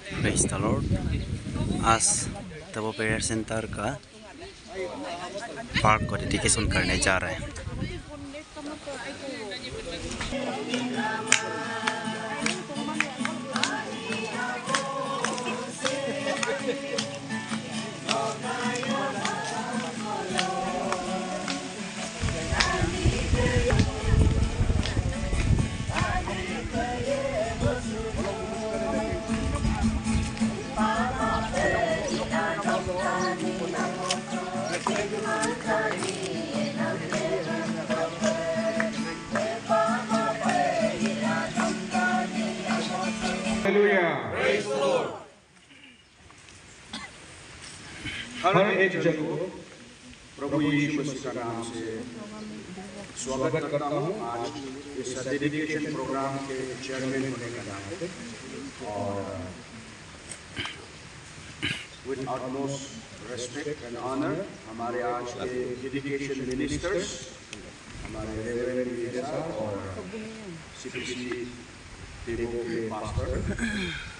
Praise the Lord. आज तबो prayer centre का पार्क को डेडिकेशन करने जा रहे हैं। Hallelujah. Praise the Lord. हर एक जन को प्रभु यीशु मसीह का नाम से स्वागत करता हूँ। आज इस डेडिकेशन प्रोग्राम के चेयरमैन होने का नाम है और with utmost respect and honor हमारे आज के डेडिकेशन मिनिस्टर्स हमारे रेवरेंड लीडर साहब और सीपीसी देवों के पास्टर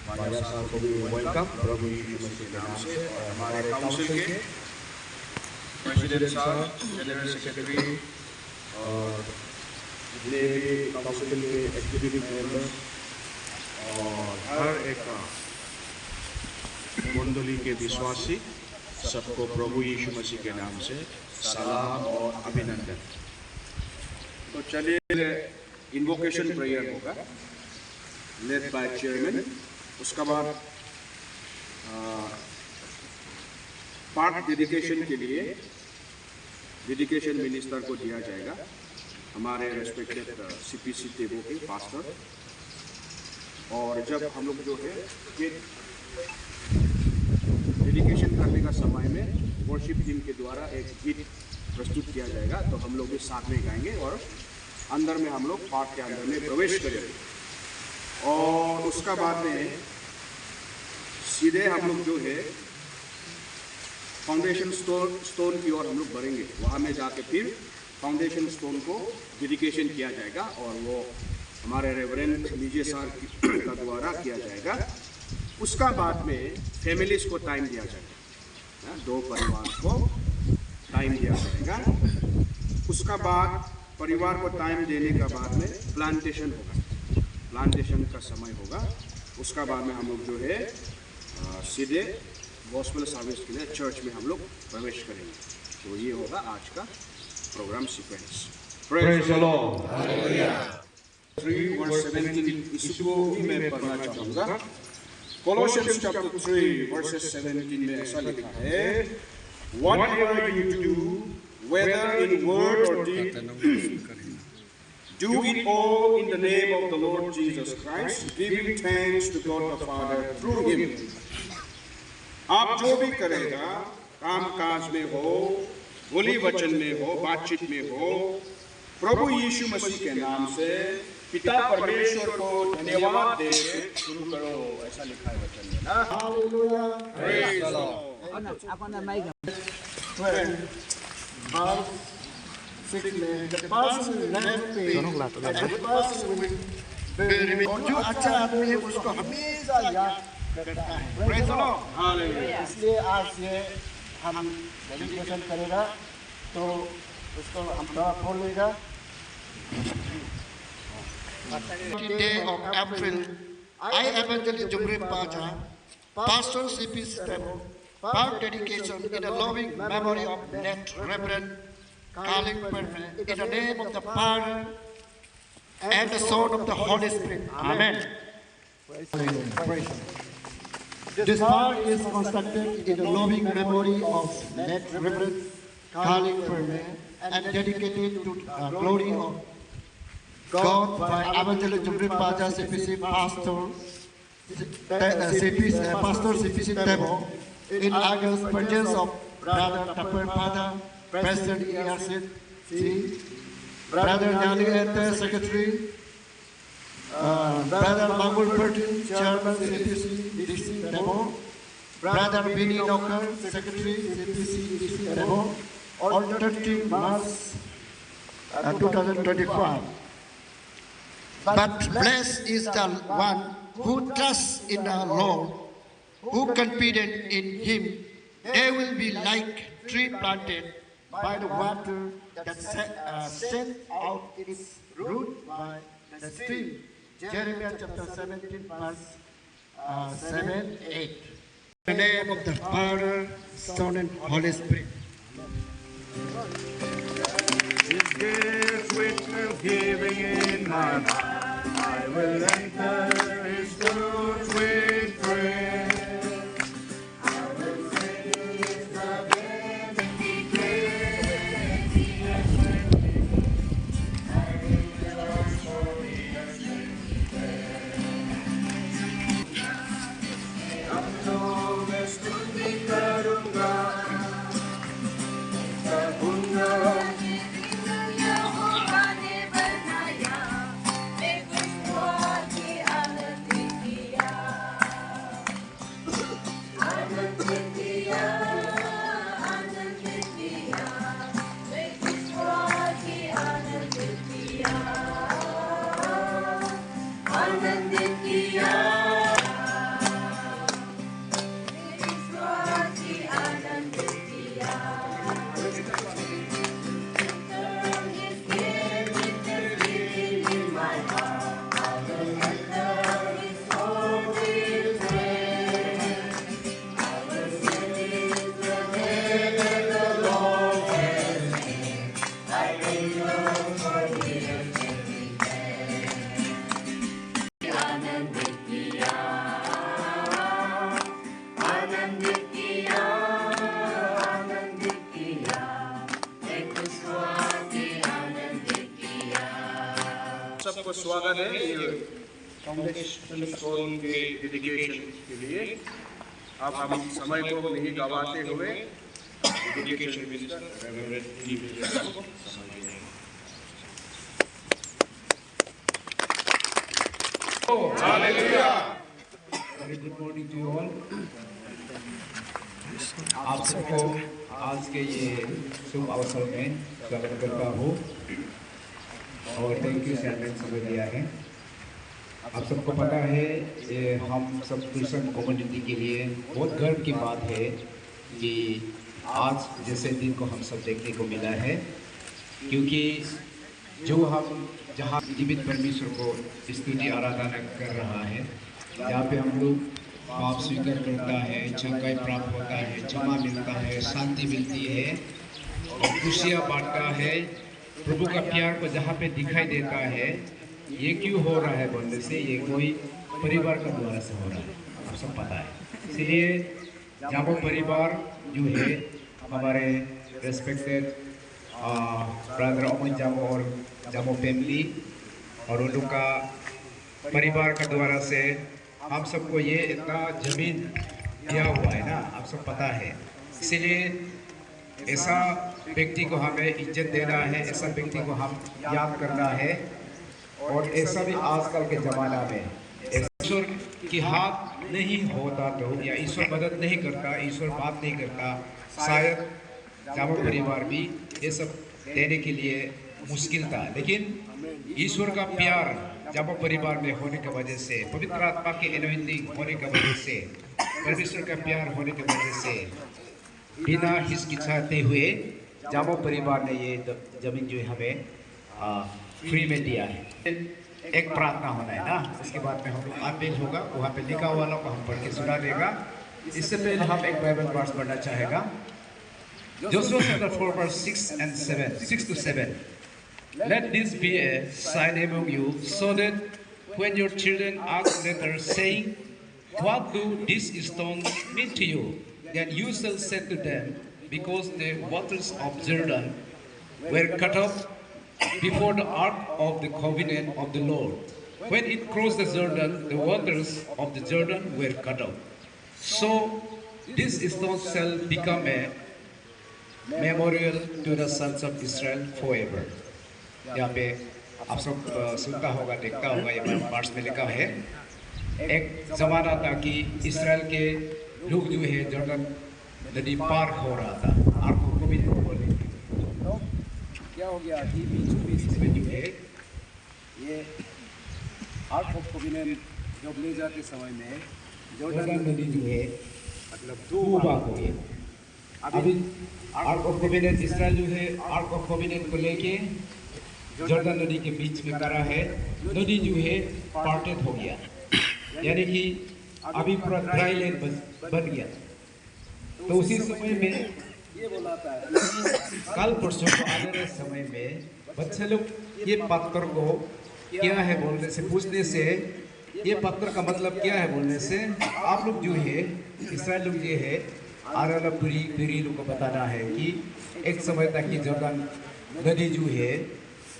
वाया साहब को भी वेलकम प्रभु यीशु मसीह के नाम से। और हमारे काउंसिल के प्रेसिडेंट साहब, जनरल सेक्रेटरी और जितने भी काउंसिल के एग्जीक्यूटिव मेंबर्स और हर एक मंडली के विश्वासी सबको प्रभु यीशु मसीह के नाम से सलाम और अभिनंदन। तो चलिए इन्वोकेशन प्रेयर होगा लेड बाय चेयरमैन। उसका बाद पार्क डेडिकेशन के लिए डेडिकेशन मिनिस्टर को दिया जाएगा हमारे रेस्पेक्टेड सीपीसी देवों के पास्टर। और जब हम लोग जो है ये डेडिकेशन करने का समय में वर्शिप टीम के द्वारा एक गीत प्रस्तुत किया जाएगा तो हम लोग भी साथ में गाएंगे और अंदर में हम लोग पार्क के अंदर में प्रवेश करेंगे। और उसका बाद में सीधे हम लोग जो है फाउंडेशन स्टोन की ओर हम लोग बढ़ेंगे। वहाँ में जाके फिर फाउंडेशन स्टोन को डेडिकेशन किया जाएगा और वो हमारे रेवरेंड लीजे सर का द्वारा किया जाएगा। उसका बाद में फैमिलीज को टाइम दिया जाएगा, दो परिवार को टाइम दिया जाएगा। उसका बाद परिवार को टाइम देने का बाद में प्लांटेशन होगा, प्लांटेशन का समय होगा। उसका बाद में हम लोग जो है सीधे गॉस्पेल सर्विस के लिए चर्च में हम लोग प्रवेश करेंगे। तो ये होगा आज का programme sequence. Praise the Lord. Hallelujah. 3 verse 17 इसको भी मैं पढ़ना चाहूँगा। कोलोसियंस चैप्टर 3 वर्सेस 17 में ऐसा लिखा है, Whatever you do, whether in word or deed, do it all in the name of the Lord Jesus Christ, giving thanks to God the Father through Him. आप जो भी करेगा, काम काज में हो, बोली वचन में हो, बातचीत में हो, प्रभु यीशु मसीह के नाम से पिता परमेश्वर को धन्यवाद दे शुरू करो। ऐसा लिखा है वचन में ना। हालेलुया। Praise the Lord. और जो अच्छा आदमी है उसको हमेशा याद करता है। Praise the Lord. हालेलुया। इसलिए आज ये हम डेडिकेशन करेगा तो उसको हम थोड़ा बोल लेगा। Day of April, I Evangelist Jumri Paja, Pastor CP Step, Park dedication in the loving memory of late Reverend Carling Perme, in the name of the Father and the Son of the Holy Spirit. Amen. This park is constructed in the loving memory of late Reverend Carling Perme and dedicated to the glory of God by Evangelist Jumri Paja, CPC Pastor, Pastor CPC Tebo, in August presence of Brother Tapper Pada, President ERC, Brother Nyali Ente, Secretary, Brother Mangul Pertin, Chairman CPC DC Tebo, Brother Vinny Nocker, Secretary CPC DC Tebo, on 30 March 2025. But blessed is the one who trusts in the Lord who confident in him, they will be like tree planted by the water that sent out its root by the stream. Jeremiah chapter 17, verse 7, 8. In the name of the Father, Son, and Holy Spirit. His gifts with thanksgiving in my heart, I will enter his courts with praise. सबको स्वागत है ये foundation stone के dedication के लिए। अब हम समय को नहीं गवाते हुए dedication minister reverend T minister को hallelujah. Very good morning to all. आप सबको आज के ये शुभ अवसर में स्वागत करता हूँ और थैंक यू चैरमैन समय दिया है। आप सबको पता है ये हम सब क्रिश्चियन कम्युनिटी के लिए बहुत गर्व की बात है कि आज जैसे दिन को हम सब देखने को मिला है, क्योंकि जो हम जहाँ जीवित परमेश्वर को स्तुति आराधना कर रहा है, जहाँ पे हम लोग पाप स्वीकार करता है, चंगाई प्राप्त होता है, क्षमा मिलता है, शांति मिलती है और खुशियाँ बांटता है, प्रभु का प्यार को जहाँ पे दिखाई देता है। ये क्यों हो रहा है बोलने से, ये कोई परिवार का द्वारा से हो रहा है, आप सब पता है। इसलिए जामो परिवार जो है हमारे रेस्पेक्टेड ब्रदर अमन जामो और जामो फैमिली और उन लोग का परिवार का द्वारा से हम सबको ये इतना जमीन दिया हुआ है ना, आप सब पता है। इसीलिए ऐसा व्यक्ति को हमें इज्जत देना है, ऐसा व्यक्ति को हम याद करना है। और ऐसा भी आजकल के ज़माना में ईश्वर की हाथ नहीं होता तो, या ईश्वर मदद नहीं करता, ईश्वर बात नहीं करता, शायद जामो परिवार भी ये सब देने के लिए मुश्किल था। लेकिन ईश्वर का प्यार जामो परिवार में होने की वजह से, पवित्र आत्मा की एनोइंटिंग होने की वजह से, परमेश्वर का प्यार होने की वजह से बिना हिचकिचाते हुए जामो परिवार ने ये जमीन जो है हमें फ्री में दिया है। एक प्रार्थना होना है ना, इसके बाद में हम लोग अपील होगा, वहाँ पे लिखा वालों को हम पढ़ के सुना देगा। इससे पहले हम एक बाइबल वर्स पढ़ना चाहेगा, Joshua chapter 4 verse 6 to 7. Let this be a sign among you, so that when your children ask later, saying, what do these stones mean to you? Then you shall say to them, because the waters of Jordan were cut off before the ark of the covenant of the Lord. When it crossed the Jordan, the waters of the Jordan were cut off. So these stones shall become a memorial to the sons of Israel forever. यहाँ पे आप सब सुनता होगा, देखता होगा, ये parts में लिखा है। एक ज़माना था कि इसराइल के लोग जो है जॉर्डन नदी पार हो रहा था, आर्क को भी बोले तो क्या हो गया कि बीच में जो है ये आर्क ऑफ कोवेनेंट जब ले जाते समय में जॉर्डन नदी जो है मतलब दो भाग हो गया। अभी आर्क ऑफ कोवेनेंट इस्राएल जो है आर्क ऑफ कोवेनेंट को लेके जॉर्डन नदी के बीच में खड़ा है। नदी जो है पार्टेड हो गया, यानी कि अभी पूरा ड्राई लैंड बन गया। तो उसी समय में ये बोला था कल परसों को आने वाले समय में बच्चे लोग ये पत्थर को क्या है बोलने से पूछने से, ये पत्थर का मतलब क्या है बोलने से, आप लोग जो है इस्राएल लोग जो है आराला पीढ़ी लोग को बताना है कि एक समय तक कि जॉर्डन नदी जो है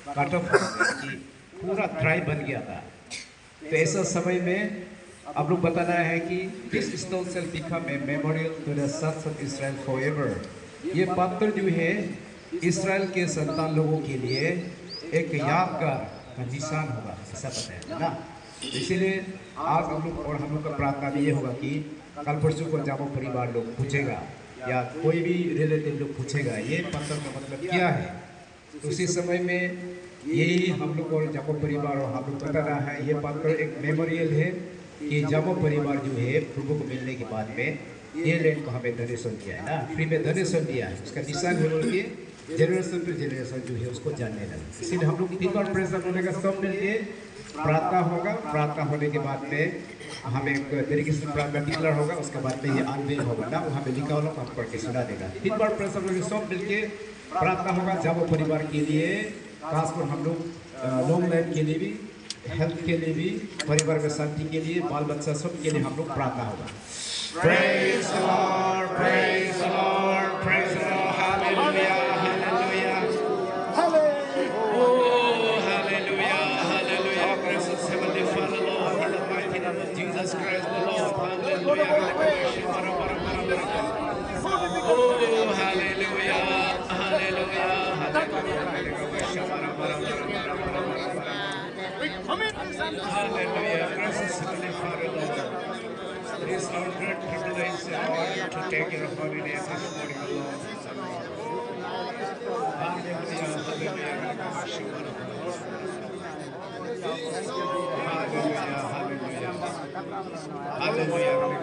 कट ऑफ कि पूरा ड्राई बन गया था। तो ऐसा समय में आप लोग बताना है कि this stone shall become a memorial to the sons of Israel forever. ये पत्थर जो है इस्राएल के संतान लोगों के लिए एक यादगार का निशान होगा, ऐसा पता है ना। इसीलिए आज हम लोग और हम लोग का प्रार्थना भी ये होगा कि कल परसों को जामो परिवार लोग पूछेगा या कोई भी रिलेटिव लोग पूछेगा ये पत्थर का मतलब क्या है, तो उसी समय में यही हम लोग और जामो परिवार और हम लोग बताना है ये पत्थर एक मेमोरियल है कि जामो परिवार जो है प्रभु को मिलने के बाद में ये लैंड को हमें डोनेशन दिया है ना, फ्री में डोनेशन दिया है। उसका निशान है बोल के जनरेशन टू जनरेशन जो है उसको जानने लगे। इसीलिए हम लोग 3 बार प्रेजेंट होने का सब मिलके प्रार्थना होगा। प्रार्थना होने के बाद में हमें एक तरीके से प्रार्थना डिक्लेयर होगा, उसके बाद में ये अनवेल होगा ना, वो हमें लिखा होगा, हम पढ़ के सुना देगा। 3 बार प्रेजेंट होने सब मिलके प्रार्थना होगा जामो परिवार के लिए, खासकर हम लोग लॉन्ग लाइफ के लिए भी, हेल्थ के लिए भी, परिवार में शांति के लिए, बाल बच्चा सब के लिए हम लोग प्रार्थना होगा। Praise the Lord, praise the Lord, praise the Lord, hallelujah, hallelujah, hallelujah, oh hallelujah, hallelujah, gracious heavenly Father, Lord, in the mighty name of Jesus Christ, the Lord, hallelujah, oh hallelujah, hallelujah, gracious heavenly Father, Lord. It is our great privilege and honor to take your holy name this morning, Lord. Hallelujah, hallelujah,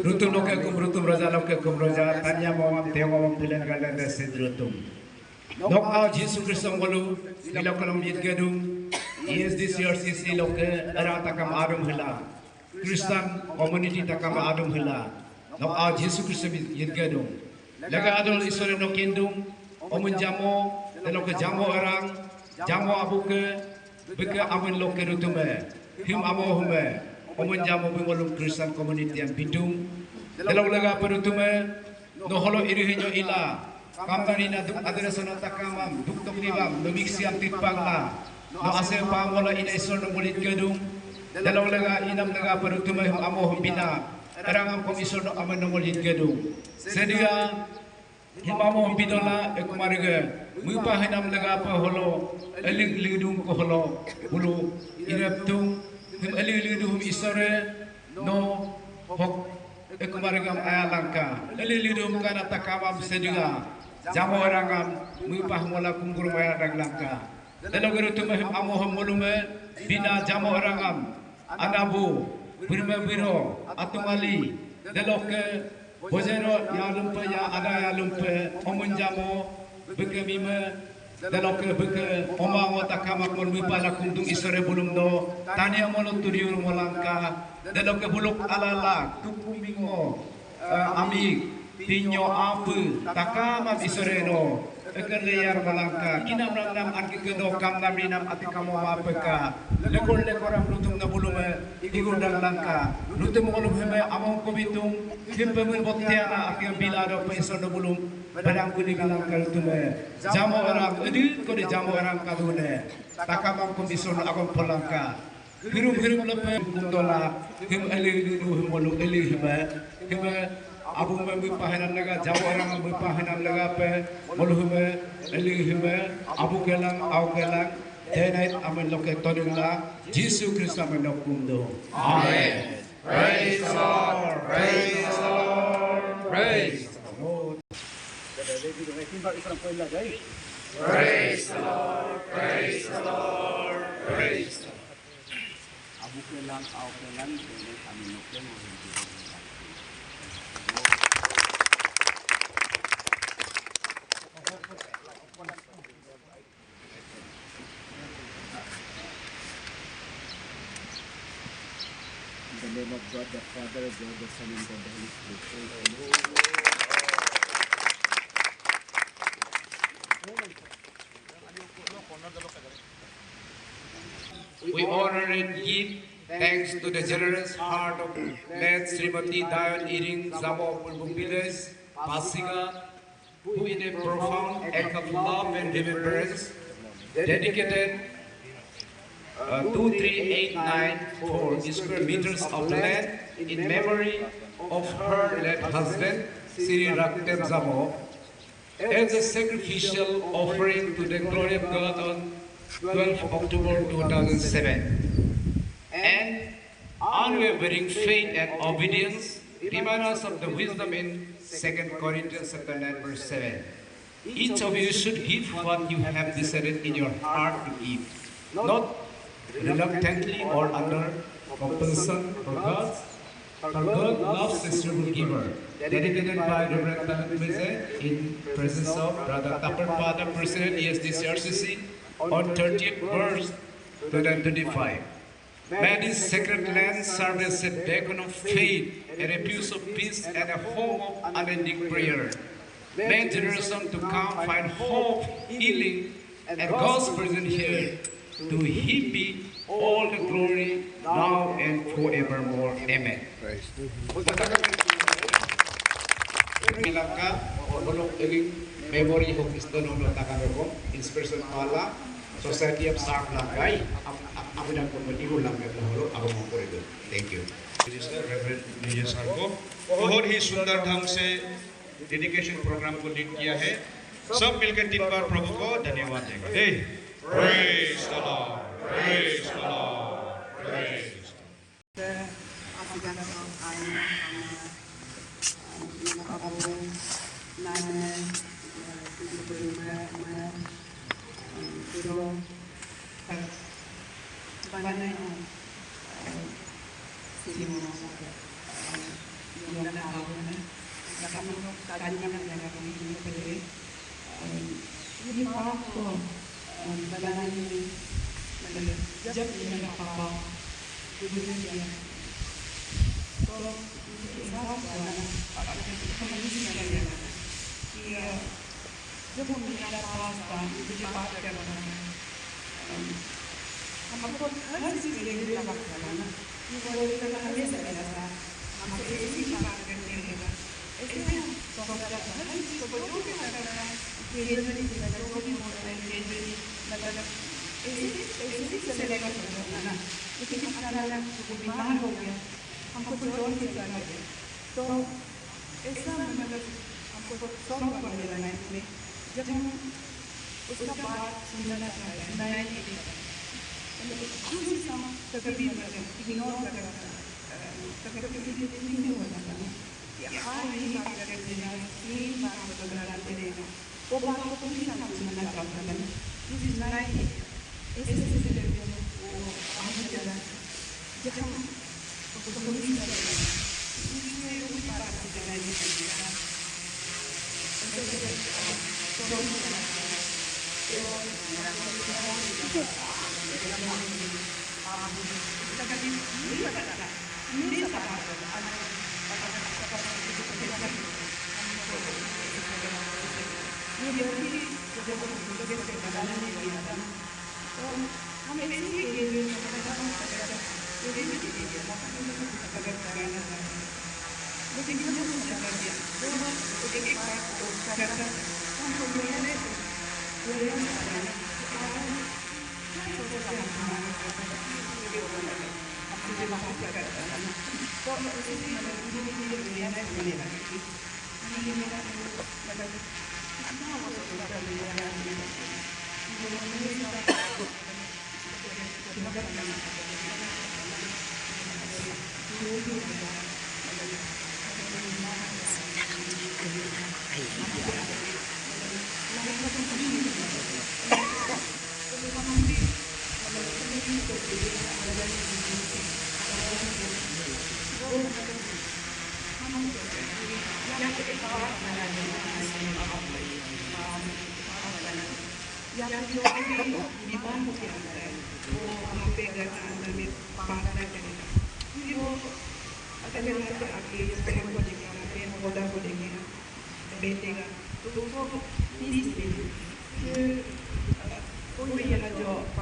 Rutum lokakum rutum raja lokakum raja tanya mawam tewam pilen galan desid rutum. Nok au Yesus Kristus ngolu nilokalom yit gedung is this year sisi loke ara takam adum hela Kristen community takam adum hela nok au Yesus Kristus yit gedung laga adol isore no kindung omun jamo loke jamo orang jamo abuke beke amun loke rutume him amo hume omun jamo bengolum Kristen community yang bidung delok laga perutume no holo irihinyo ila Kamtarina duk adresono takamam duk toknibam nomiksiam tipangla no ase pamola ina isor no mulit gedung dalaw laga inam laga perutuma hum amo bina erangam kom isor no aman no mulit gedung sediga himamo bidola ekumarga mupa hinam laga pa holo eling lidung ko holo bulu iraptung him eling lidung isore no hok ekumargam ayalangka eling lidung kana takamam sediga Jamo orangam mupah mola kunggur maya daglangka. Dalaw tumahim amoham molume bina jamo orangam anabu birme biro atumali dalaw ke bojero ya lumpe ya ada ya lumpe omun jamo bekemime dalaw ke beke omang otakamak mon mupah lakundung isore bulum do tania molot turiur molangka dalaw ke buluk alala tukumingo amig Pinyo apu takama bisoreno ekerleyar malangka kinam nam anki kedo kam naminam atikamo mapeka lekor lekoram lutung na bulume igundang langka lutum olum heme among kobitung himpemun bottiana akyam bilado peso no bulum barang kuni langka lutume jamo orang edit ko de jamo orang kadune takama komisono agong polangka hirum lepe kundola him eli him molu eli hime Abu membipahanan laga Jawa orang membipahanan laga pe moluhume elihume Abu gelang au gelang denait amen loke todingla Yesus Kristus amen lokundo. Amen. Praise the Lord. Praise the Lord. Praise the Lord. Praise the Lord. Praise the Lord. Praise the Lord. Abu kelang, au kelang, kami nukeng. In the name of God the Father, God the Son, and God the Holy Spirit. We honor and give thanks to the generous heart of late Srimati Dayan Iring Zabo Pulbupiles Pasiga, who in a profound act of love and remembrance dedicated 2,389 square meters of land in memory of her late husband, Sri Raktem Zamo, as a sacrificial offering to the glory of God on 12 October 2007. And unwavering faith and obedience remind us of the wisdom in 2 Corinthians 9 verse 7. Each of you should give what you have decided in your heart to give, not reluctantly or under compulsion, for God loves the cheerful giver. Dedicated by Reverend Tahan Beze in presence of Brother Tapar Pada, President ESDCRCC, on 30th March 2025. May this sacred land serve as a beacon of faith, a refuge of peace, and a home of unending prayer. May generations to come find hope, healing, and God's presence here. To Him be all the glory now and forevermore. Amen. Milaka olok eging memory of Iston olok takanoko inspiration pala Society of Sark Langay ako na po matigo lang na holo ako mo ko ito. Thank you. Register reverend नीजे sir को बहुत ही सुंदर ढंग से dedication programme को lead किया है। सब मिलकर 3 बार प्रभु को धन्यवाद देंगे। Praise the Lord. Praise the Lord. Praise the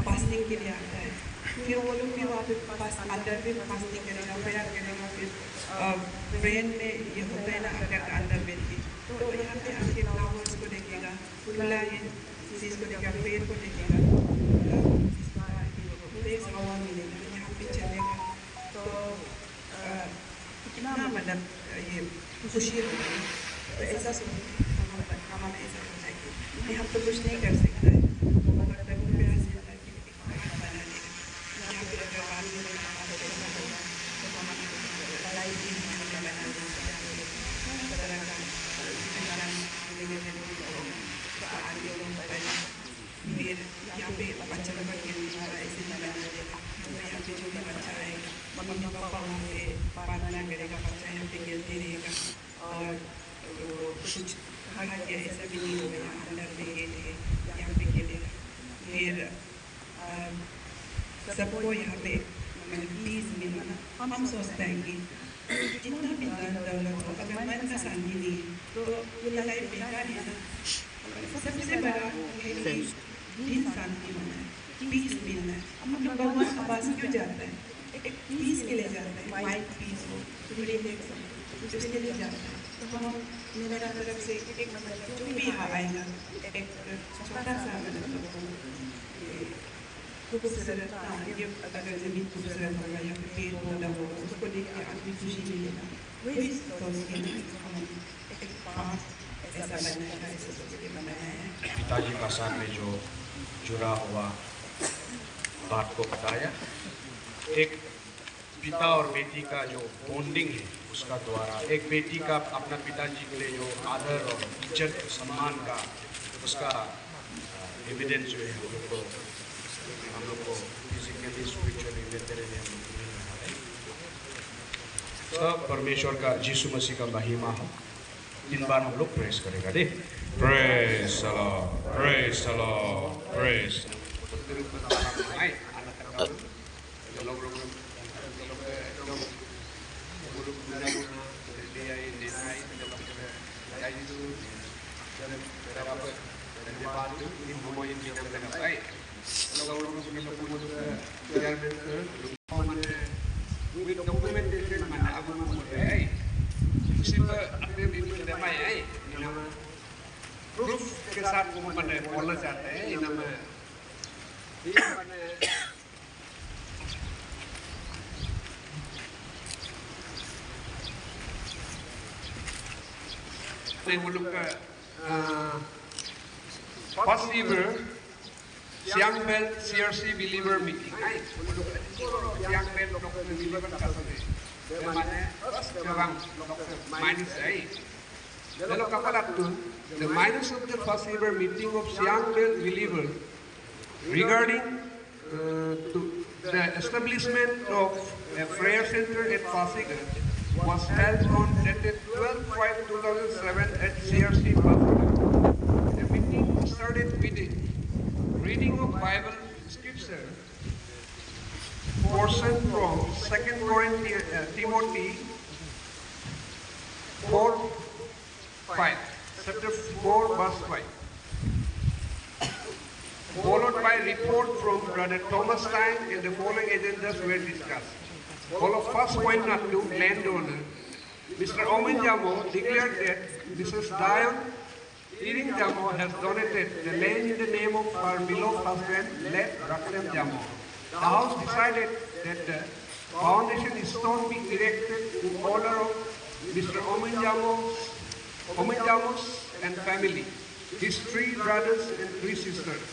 fasting के लिए आता है, फिर वो लोग भी वहाँ पे अंदर में फास्टिंग करेगा, प्रेयर करेगा, फिर ब्रेन में ये होता है ना अगर अंदर में तो यहाँ पे आके फ्लावर्स को देखेगा, खुला ये चीज़ को देखेगा, पेड़ को देखेगा, फ्रेश हवा मिलेगा, यहाँ पे चलेगा तो कितना मतलब ये खुशी होगी। तो ऐसा सोच हमारा ऐसा सोचा कि हम तो कुछ नहीं कर सकते हैं, यहाँ पे बच्चा लोग ऐसे यहाँ पे जो भी बच्चा आएगा मम्मी पापा वहाँ पे प्रार्थना करेगा, बच्चा यहाँ पे खेलते रहेगा और कुछ कहा कि ऐसा भी नहीं होगा, यहाँ अंदर में यहाँ पे खेलेगा। फिर सबको यहाँ पे मतलब प्लीज मिलना। हम सोचते हैं कि जितना भी धन दौलत हो अगर मन का शांति नहीं तो ये लाइफ बेकार है ना। सबसे बड़ा है दिल शांति होना है, पीस मिलना है। हम लोग भगवान के पास क्यों जाते हैं? एक पीस के लिए जाते हैं, माइंड पीस हो, रिलैक्स हो, उसके लिए जाते हैं। तो हम मेरा तरफ से एक मतलब जो भी यहाँ आएगा एक छोटा सा मतलब खूबसूरत ये अगर जमीन खूबसूरत होगा या फिर पेड़ पौधा होगा उसको देख के आदमी खुशी मिलेगा। वही सोच के हम एक पास ऐसा बनाया है, ऐसा सोच के बनाया है। पिताजी का साथ में जो जुड़ा हुआ बात को बताया, एक पिता और बेटी का जो बॉन्डिंग है उसका द्वारा एक बेटी का अपना पिताजी के लिए जो आदर और इज्जत सम्मान का उसका एविडेंस जो है हम लोग को फिजिकली स्पिरिचुअली लेते रहने हम लोग मिल रहा है। सब परमेश्वर का यीशु मसीह का महिमा हो। 3 बार हम लोग प्रेस करेगा दे, praise the lord, praise the lord, praise. Proof के साथ मैंने बोलना चाहते हैं first ever Siang Bell CRC believer meeting. Siang Bell believer kasih. Mana orang minus Lalu kapalatun, the minus of the first ever meeting of Siang Bell believer regarding to the establishment of a prayer center at Pasigat was held on dated 12/5/2007 at CRC Pasigat. The meeting started with the reading of Bible scripture portion from 2 Timothy 4:5, chapter 4, verse 5. Followed by report from Brother Thomas Stein, and the following agendas were discussed. Follow first point not to landowner. Mr. Omen Jamo declared that Mrs. Dion Iring Jamo has donated the land in the name of her beloved husband, late Raklem Jamo. The house decided that the foundation stone be erected in honor of Mr. Omen Jamos and family, his 3 brothers and 3 sisters.